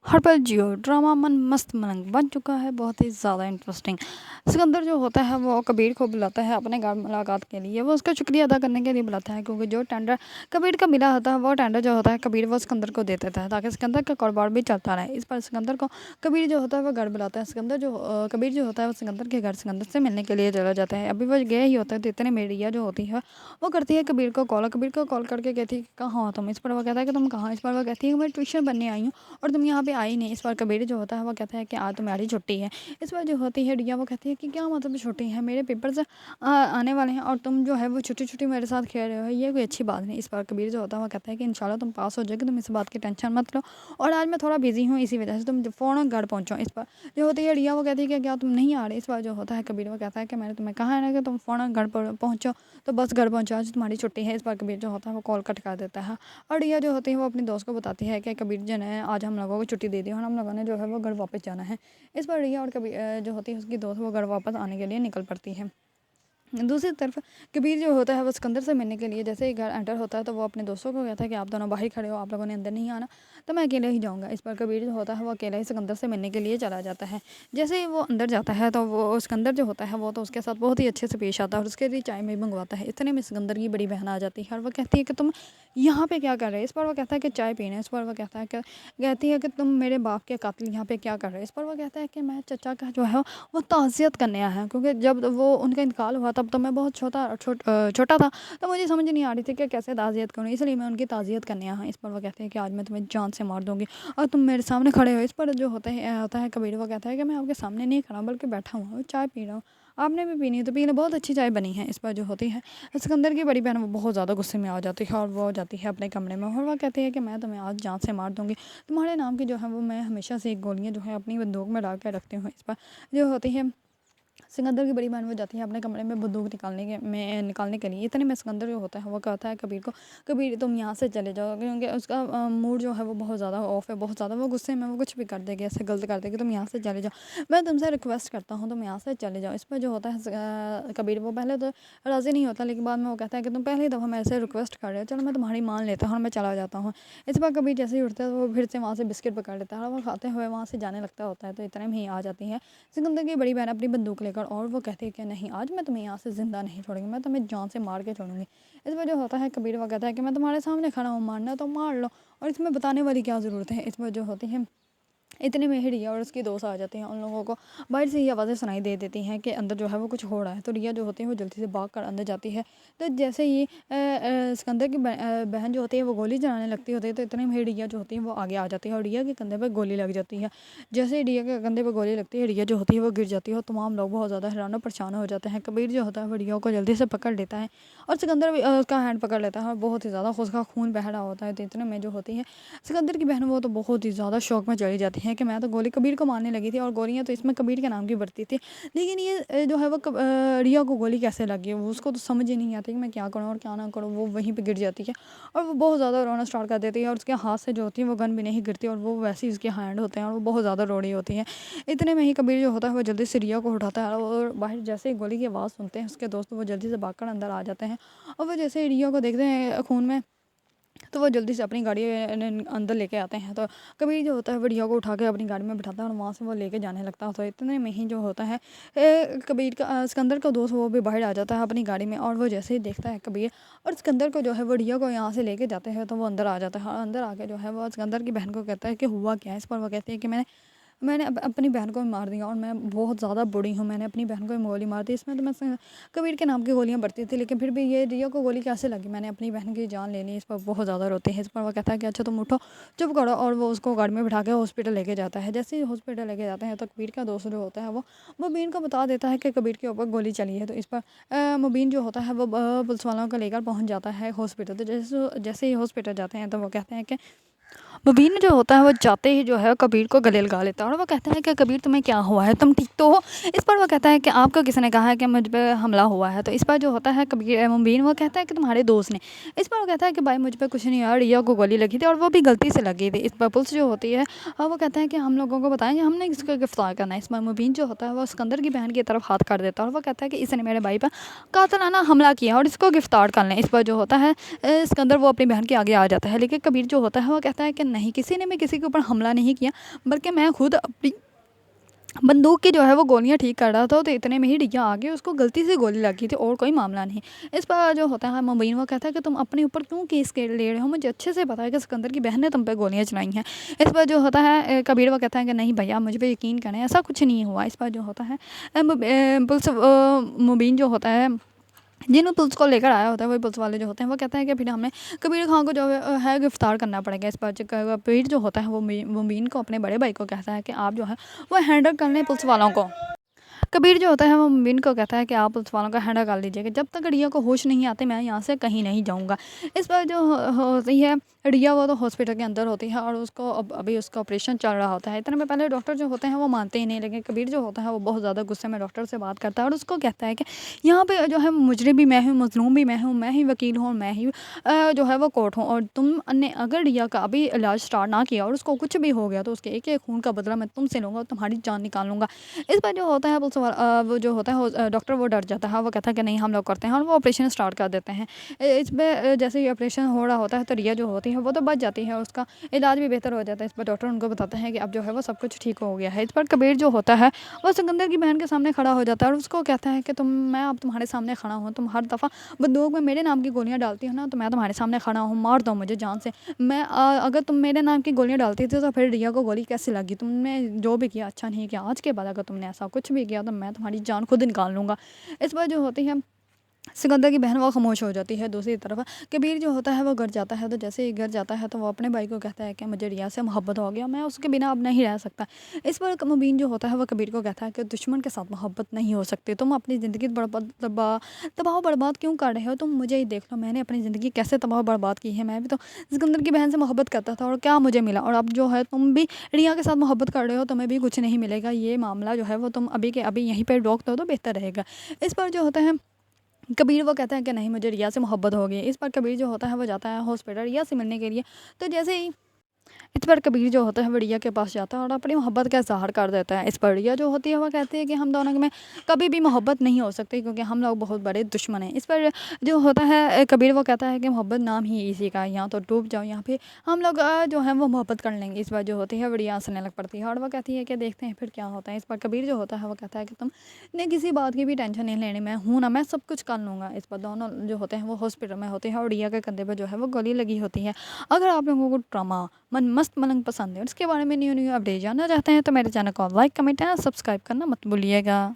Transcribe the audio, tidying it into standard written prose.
हर पल जियो ड्रामा मन मस्त मलंग बन चुका है, बहुत ही ज़्यादा इंटरेस्टिंग। सिकंदर जो होता है वो कबीर को बुलाता है अपने घर मुलाकात के लिए। वो उसका शुक्रिया अदा करने के लिए बुलाता है, क्योंकि जो टेंडर कबीर का मिला होता है वो टेंडर जो होता है कबीर वो सिकंदर को दे देता है, ताकि सिकंदर का कारोबार भी चलता रहे। इस पर सिकंदर को कबीर जो होता है वो घर बुलाता है। कबीर जो होता है वो सिकंदर के घर सिकंदर से मिलने के लिए चला जाता है। अभी वो गया ही होता है तो इतने में रिया जो होती है वो करती है कबीर को कॉल करके कहती है कि कहाँ हो तुम। इस पर वो कहता है कि तुम कहाँ। इस पर वो कहती है कि मैं ट्यूशन पढ़ने आई हूँ और तुम यहाँ पे आई नहीं। इस पर कबीर जो होता है वो कहता है कि आज तुम्हारी छुट्टी है। इस पर जो होती है रिया वो कहती है कि क्या मतलब छुट्टी है, मेरे पेपर्स आने वाले हैं और तुम जो है वो छुट्टी छुट्टी मेरे साथ खेल रहे हो, ये कोई अच्छी बात नहीं। इस पर कबीर जो होता है वो कहता है कि इंशाल्लाह तुम पास हो जाओगे, तुम इस बात की टेंशन मत लो, और आज मैं थोड़ा बिजी हूँ इसी वजह से तुम फ़ौरन घर पहुँचो। इस पर जो होती है रिया वो कहती है कि क्या तुम नहीं आ रहे। इस पर जो होता है कबीर वो कहता है कि मैंने तुम्हें कहा है ना कि तुम फ़ौरन घर पर पहुँचो, तो बस घर पहुँचो, आज तुम्हारी छुट्टी है। इस पर कबीर जो होता है वो कॉल कट कर देता है और रिया जो होती है वो अपनी दोस्त को बताती है कि कबीर जी ने आज हम लोगों को छुट्टी दे दी और हम लोगों ने जो है वो घर वापस जाना है। इस पर रिया और कबीर जो होती है उसकी दोस्त वो घर वापस आने के लिए निकल पड़ती है। दूसरी तरफ कबीर जो होता है वो सिकंदर से मिलने के लिए जैसे ही घर एंटर होता है तो वो अपने दोस्तों को कहता है कि आप दोनों बाहर खड़े हो, आप लोगों ने अंदर नहीं आना, तो मैं अकेले ही जाऊंगा। इस पर कबीर जो होता है वो अकेला ही सिकंदर से मिलने के लिए चला जाता है। जैसे ही वो अंदर जाता है तो वो सिकंदर जो होता है वो तो उसके साथ बहुत ही अच्छे से पेश आता है और उसके लिए चाय में मंगवाता है। इतने में सिकंदर की बड़ी बहन आ जाती है और वो कहती है कि तुम यहाँ पे क्या कर रहे हो। इस पर वो कहता है कि चाय पीना। इस पर वो कहती है कि तुम मेरे बाप के कातिल यहाँ पे क्या कर रहे हो। इस पर वो कहता है कि मैं चचा का जो है वो ताज़ियत करने आया है, क्योंकि जब वो उनका इंतकाल हुआ तब तो मैं बहुत छोटा था, तो मुझे समझ नहीं आ रही थी कि कैसे ताज़ियत करूँ, इसलिए मैं उनकी ताज़ियत करने आया हूँ। इस पर वो कहते हैं कि आज मैं तुम्हें जान से मार दूंगी और तुम मेरे सामने खड़े हो। इस पर जो होता है कबीर वो कहता है कि मैं आपके सामने नहीं खड़ा बल्कि बैठा हुआ हूँ, चाय पी रहा हूँ, आपने भी पीनी है तो पी लो, बहुत अच्छी चाय बनी है। इस पर जो होती है सिकंदर की बड़ी बहन वो बहुत ज़्यादा गुस्से में आ जाती है और वो जाती है अपने कमरे में और वह कहती है कि मैं तुम्हें आज जान से मार दूंगी, तुम्हारे नाम की जो है वो मैं हमेशा से एक गोलियाँ जो है अपनी बंदूक में डाल कर रखती हूँ। इस पर जो होती है सिकंदर की बड़ी बहन वो जाती है अपने कमरे में बंदूक निकालने के लिए। इतने में सिकंदर जो होता है वो कहता है कबीर को, कबीर तुम यहाँ से चले जाओ, क्योंकि उसका मूड जो है वो बहुत ज़्यादा ऑफ है, बहुत ज़्यादा वो गुस्से में वो कुछ भी कर देगी, ऐसे गलत कर देगी, तुम यहाँ से चले जाओ, मैं तुमसे रिक्वेस्ट करता हूँ तुम यहाँ से चले जाओ। इस पर जो होता है कबीर वो पहले तो राज़ी नहीं होता, लेकिन बाद में वो कहता है कि तुम पहली दफ़ा मेरे से रिक्वेस्ट कर रहे हो, चलो मैं तुम्हारी मान लेता हूँ और मैं चला जाता हूँ। इस पर कबीर जैसे ही उठता है तो वो फिर से वहाँ से बिस्किट पकड़ लेता है और वो खाते हुए वहाँ से जाने लगता होता है। तो इतने में ही आ जाती है सिकंदर की बड़ी बहन अपनी बंदूक लेकर और वो कहती है कि नहीं, आज मैं तुम्हें यहाँ से ज़िंदा नहीं छोड़ूंगी, मैं तुम्हें जान से मार के छोड़ूंगी। इस पर जो होता है कबीर वो कहता है कि मैं तुम्हारे सामने खड़ा हूँ, मारना तो मार लो, और इसमें बताने वाली क्या ज़रूरत है। इस पर जो होती है इतने में ही रिया और उसकी दोस्त आ जाती हैं। उन लोगों को बाहर से ही आवाज़ें सुनाई दे देती हैं कि अंदर जो है वो कुछ हो रहा है। तो रिया जो होती है वो जल्दी से भाग कर अंदर जाती है। तो जैसे ही सिकंदर की बहन जो होती है वो गोली चलाने लगती होती है, तो इतने में ही रिया जो होती है वो आगे आ जाती है और रिया के कंधे पर गोली लग जाती है। जैसे ही रिया के कंधे पर गोली लगती है रिया जो होती है वो गिर जाती है और तमाम लोग बहुत ज़्यादा हैरान और परेशान हो जाते हैं। कबीर जो होता है वो रिया को जल्दी से पकड़ लेता है और सिकंदर भी उसका हैंड पकड़ लेता है और बहुत ही ज़्यादा उसका खून बह रहा होता है। तो इतने में जो होती है सिकंदर की बहन वो तो बहुत ही ज़्यादा शौक में चली जाती है कि मैं तो गोली कबीर को मारने लगी थी और गोलियां तो इसमें कबीर के नाम की बढ़ती थी, लेकिन ये जो है वो रिया को गोली कैसे लगी, वो उसको तो समझ ही नहीं आती कि मैं क्या करूँ और क्या ना करूँ। वो वहीं पे गिर जाती है और वो बहुत ज़्यादा रोना स्टार्ट कर देती है और उसके हाथ से जो होती है वो गन भी नहीं गिरती और वो वैसे ही उसके हैंड होते हैं और वो बहुत ज़्यादा रो रही होती है। इतने में ही कबीर जो होता है वो जल्दी से रिया को उठाता है और बाहर जैसे ही गोली की आवाज़ सुनते हैं उसके दोस्त वो जल्दी से भागकर अंदर आ जाते हैं और वो जैसे ही रिया को देखते हैं खून में, तो वो जल्दी से अपनी गाड़ी अंदर लेके आते हैं। तो कबीर जो होता है वो रिया को उठा के अपनी गाड़ी में बिठाता है और वहाँ से वो लेके जाने लगता है। तो इतने में ही जो होता है कबीर का सिकंदर का दोस्त वो भी बाहर आ जाता है अपनी गाड़ी में और वो जैसे ही देखता है कबीर और सिकंदर को जो है वो रिया को यहाँ से लेके जाते हैं, तो वो अंदर आ जाता है और अंदर आके जो है वो सिकंदर की बहन को कहता है कि हुआ क्या है। इस पर वो कहती है कि मैंने अपनी बहन को मार दिया और मैं बहुत ज़्यादा बुरी हूँ, मैंने अपनी बहन को गोली मार दी। इसमें तो मैं कबीर के नाम की गोलियाँ बढ़ती थी, लेकिन फिर भी ये रिया को गोली कैसे लगी, मैंने अपनी बहन की जान ले ली। इस पर बहुत ज़्यादा रोते हैं। इस पर वो कहता है कि अच्छा तुम उठो, चुप करो, और वो उसको गाड़ी में बिठा के हॉस्पिटल लेके जाता है। जैसे ही हॉस्पिटल लेके जाते हैं तो कबीर का दोस्त जो होता है वो मुबीन को बता देता है कि कबीर के ऊपर गोली चली है। तो इस पर मुबीन जो होता है वो पुलिस वालों को लेकर पहुँच जाता है हॉस्पिटल। तो जैसे जैसे ही हॉस्पिटल जाते हैं तो वो कहते हैं कि मुबीन जो होता है वो जाते ही जो है कबीर को गले लगा लेता है और वो कहता है कि कबीर तुम्हें क्या हुआ है, तुम ठीक तो हो। इस पर वो कहता है कि आपको किसने कहा है कि मुझ पे हमला हुआ है। तो इस पर जो होता है कबीर मुबीन वो कहता है कि तुम्हारे दोस्त ने। इस पर वो कहता है कि भाई मुझ पर कुछ नहीं हुआ, रिया को गोली लगी थी और वो भी गलती से लगी थी। इस पर पुलिस जो होती है वो कहता है कि हम लोगों को बताएंगे, हमने इसको गिरफ्तार करना है। इस पर मुबीन जो होता है वो सिकंदर की बहन की तरफ हाथ कर देता है और वो कहता है कि इसने मेरे भाई पर कातलाना हमला किया और इसको गिरफ्तार कर लें। इस पर जो होता है सिकंदर वो अपनी बहन के आगे आ जाता है, लेकिन कबीर जो होता है वो कहता है कि नहीं, किसी ने भी किसी के ऊपर हमला नहीं किया, बल्कि मैं खुद अपनी बंदूक की जो है वो गोलियाँ ठीक कर रहा था, तो इतने में ही रिया आ गई, उसको गलती से गोली लगी थी और कोई मामला नहीं। इस पर जो होता है मुबीन वो कहता है कि तुम अपने ऊपर क्यों केस के ले रहे हो, मुझे अच्छे से पता है कि सिकंदर की बहन ने तुम पे गोलियाँ चलाई हैं। इस पर जो होता है कबीर वो कहता है कि नहीं भैया, मुझ पे यकीन करें, ऐसा कुछ नहीं हुआ। इस पर जो होता है पुलिस मुबीन जो होता है जिन पुलिस को लेकर आया होता है, वही पुलिस वाले जो होते हैं वो कहते हैं कि फिर हमें कबीर खान को जो है गिरफ्तार करना पड़ेगा। इस पर कबीर जो होता है वो मुबीन को, अपने बड़े भाई को कहता है कि आप जो है वो हैंडल कर लें पुलिस वालों को। कबीर जो होता है वो मुबीन को कहता है कि आप पुलिस वालों का हैंडल कर लीजिएगा, जब तक रिया को होश नहीं आते मैं यहाँ से कहीं नहीं जाऊँगा। इस पर जो होती है रिया, वो तो हॉस्पिटल के अंदर होती है और उसको अभी उसका ऑपरेशन चल रहा होता है। इतने में पहले डॉक्टर जो होते हैं वो मानते ही नहीं, लेकिन कबीर जो होता है वो बहुत ज़्यादा गुस्से में डॉक्टर से बात करता है और उसको कहता है कि यहाँ पे जो है मुजरिम भी मैं हूँ, मजलूम भी मैं हूँ, मैं ही वकील हूँ और मैं ही जो है वो कोर्ट हूँ, और तुमने अगर रिया का अभी इलाज स्टार्ट ना किया और उसको कुछ भी हो गया तो उसके एक एक खून का बदला मैं तुमसे लूँगा और तुम्हारी जान निकाल लूँगा। इस पर जो होता है पुलिस वो जो होता है डॉक्टर वो डर जाता है, वो कहता है कि नहीं हम लोग करते हैं, और वो ऑपरेशन स्टार्ट कर देते हैं। इसमें जैसे ही ऑपरेशन हो रहा होता है तो रिया जो होती है वो तो बच जाती है, उसका इलाज भी बेहतर हो जाता है। इस पर डॉक्टर उनको बताते हैं कि अब जो है वो सब कुछ ठीक हो गया है। इस पर कबीर जो होता है वो सिकंदर की बहन के सामने खड़ा हो जाता है और उसको कहता है कि मैं अब तुम्हारे सामने खड़ा हूँ, तुम हर दफ़ा बंदूक में मेरे नाम की गोलियाँ डालती हो ना, तो मैं तुम्हारे सामने खड़ा हूँ, मार दो मुझे जान से। अगर तुम मेरे नाम की गोलियाँ डालती थी तो फिर रिया को गोली कैसे लगी, तुमने जो भी किया अच्छा नहीं किया, आज के बाद अगर तुमने ऐसा कुछ भी किया तो मैं तुम्हारी जान खुद निकाल लूँगा। इस पर जो होती है सिकंदर की बहन वो खामोश हो जाती है। दूसरी तरफ कबीर जो होता है वो घर जाता है, तो जैसे ही घर जाता है तो वो अपने भाई को कहता है कि मुझे रिया से मोहब्बत हो गया, मैं उसके बिना अब नहीं रह सकता। इस पर मुबीन जो होता है वो कबीर को कहता है कि दुश्मन के साथ मोहब्बत नहीं हो सकती, तुम अपनी ज़िंदगी तबाह बर्बाद क्यों कर रहे हो, तुम मुझे ही देख लो, मैंने अपनी ज़िंदगी कैसे तबाह बर्बाद की है। मैं भी तो सिकंदर की बहन से मोहब्बत करता था और क्या मुझे मिला, और अब जो है तुम भी रिया के साथ मोहब्बत कर रहे हो, तुम्हें भी कुछ नहीं मिलेगा। ये मामला जो है वो तुम अभी के अभी यहीं पर रोक दो तो बेहतर रहेगा। इस पर जो होता है कबीर वो कहता है कि नहीं मुझे रिया से मोहब्बत हो गई। इस पर कबीर जो होता है वो जाता है हॉस्पिटल रिया से मिलने के लिए। तो जैसे ही इस पर कबीर जो होता है वो रिया के पास जाता है और अपनी मोहब्बत का इज़हार कर देता है। इस पर रिया जो होती है वो कहती है कि हम दोनों में कभी भी मोहब्बत नहीं हो सकती, क्योंकि हम लोग बहुत बड़े दुश्मन हैं। इस पर जो होता है कबीर वो कहता है कि मोहब्बत नाम ही इसी का है, यहाँ तो डूब जाओ, यहाँ पे हम लोग जो है वो मोहब्बत कर लेंगे। इस पर जो होती है वो रिया हंसने लग पड़ती है और वो कहती है कि देखते हैं फिर क्या होता है। इस पर कबीर जो होता है वो कहता है कि तुम ने किसी बात की भी टेंशन नहीं लेनी, मैं हूँ ना, मैं सब कुछ कर लूँगा। इस पर दोनों जो होते हैं वो हॉस्पिटल में होते हैं और रिया के कंधे पर जो है वो गोली लगी होती है। अगर आप लोगों को ड्रामा मन मस्त मलंग पसंद है और इसके बारे में न्यू न्यू अपडेट जानना चाहते हैं तो मेरे चैनल को लाइक कमेंट एंड सब्सक्राइब करना मत भूलिएगा।